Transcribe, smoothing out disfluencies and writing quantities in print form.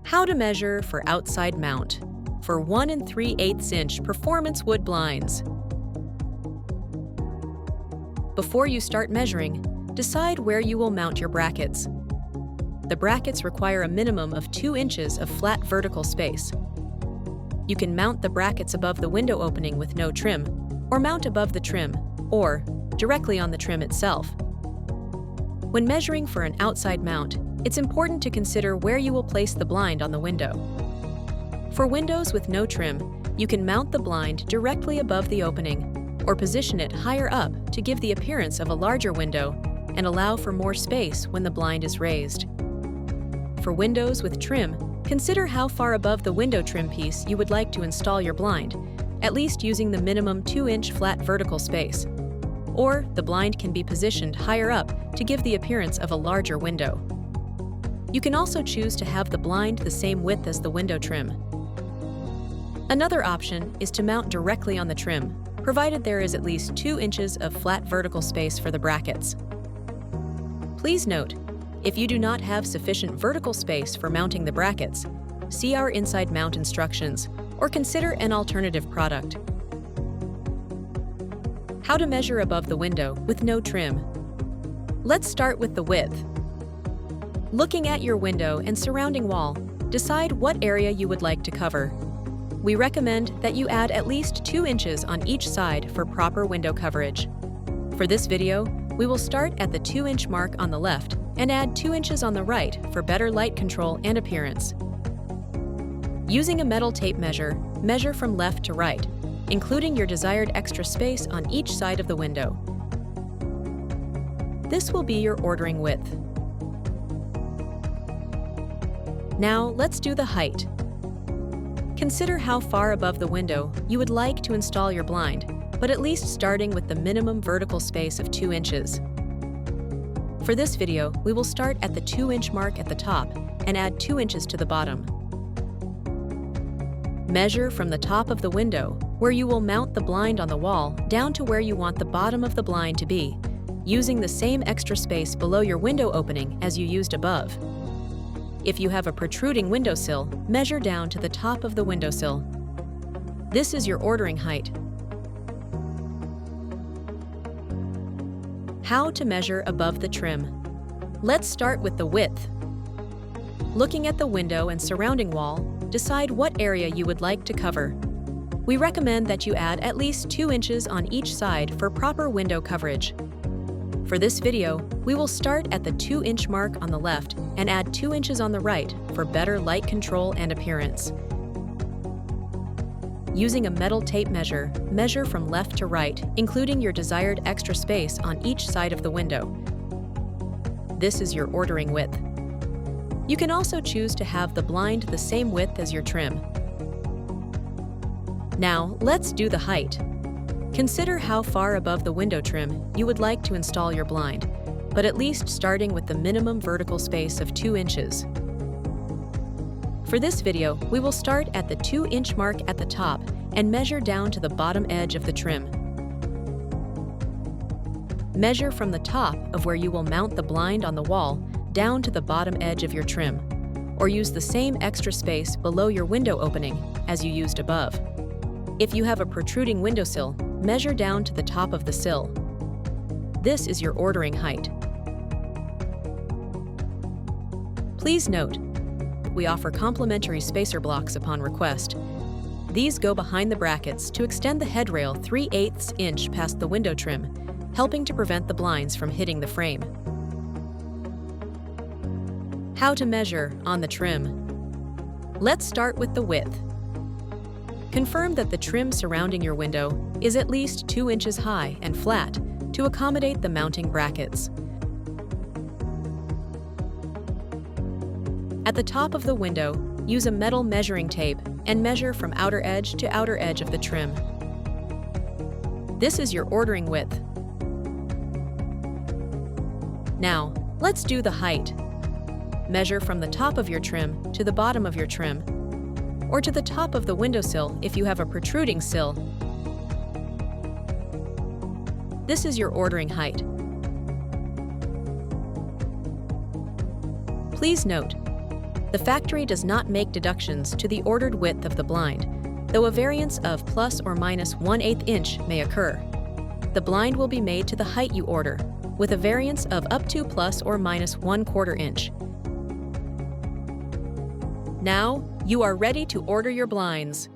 How to measure for outside mount for 1 3/8 inch performance wood blinds. Before you start measuring, decide where you will mount your brackets. The brackets require a minimum of 2 inches of flat vertical space. You can mount the brackets above the window opening with no trim, or mount above the trim, or directly on the trim itself. When measuring for an outside mount, it's important to consider where you will place the blind on the window. For windows with no trim, you can mount the blind directly above the opening, or position it higher up to give the appearance of a larger window and allow for more space when the blind is raised. For windows with trim, consider how far above the window trim piece you would like to install your blind, at least using the minimum 2-inch flat vertical space. Or the blind can be positioned higher up to give the appearance of a larger window. You can also choose to have the blind the same width as the window trim. Another option is to mount directly on the trim, provided there is at least 2 inches of flat vertical space for the brackets. Please note, if you do not have sufficient vertical space for mounting the brackets, see our inside mount instructions or consider an alternative product. How to measure above the window with no trim. Let's start with the width. Looking at your window and surrounding wall, decide what area you would like to cover. We recommend that you add at least 2 inches on each side for proper window coverage. For this video, we will start at the 2-inch mark on the left and add 2 inches on the right for better light control and appearance. Using a metal tape measure, measure from left to right, including your desired extra space on each side of the window. This will be your ordering width. Now let's do the height. Consider how far above the window you would like to install your blind, but at least starting with the minimum vertical space of 2 inches. For this video, we will start at the 2-inch mark at the top and add 2 inches to the bottom. Measure from the top of the window, where you will mount the blind on the wall, down to where you want the bottom of the blind to be, using the same extra space below your window opening as you used above. If you have a protruding windowsill, measure down to the top of the windowsill. This is your ordering height. How to measure above the trim. Let's start with the width. Looking at the window and surrounding wall, decide what area you would like to cover. We recommend that you add at least 2 inches on each side for proper window coverage. For this video, we will start at the 2-inch mark on the left and add 2 inches on the right for better light control and appearance. Using a metal tape measure, measure from left to right, including your desired extra space on each side of the window. This is your ordering width. You can also choose to have the blind the same width as your trim. Now, let's do the height. Consider how far above the window trim you would like to install your blind, but at least starting with the minimum vertical space of 2 inches. For this video, we will start at the 2-inch mark at the top and measure down to the bottom edge of the trim. Measure from the top of where you will mount the blind on the wall down to the bottom edge of your trim, or use the same extra space below your window opening as you used above. If you have a protruding windowsill, measure down to the top of the sill. This is your ordering height. Please note, we offer complimentary spacer blocks upon request. These go behind the brackets to extend the headrail 3/8 inch past the window trim, helping to prevent the blinds from hitting the frame. How to measure on the trim. Let's start with the width. Confirm that the trim surrounding your window is at least 2 inches high and flat to accommodate the mounting brackets. At the top of the window, use a metal measuring tape and measure from outer edge to outer edge of the trim. This is your ordering width. Now, let's do the height. Measure from the top of your trim to the bottom of your trim, or to the top of the windowsill if you have a protruding sill. This is your ordering height. Please note, The factory does not make deductions to the ordered width of the blind, though a variance of plus or minus 1/8 inch may occur. The blind will be made to the height you order, with a variance of up to plus or minus 1/4 inch. Now, you are ready to order your blinds.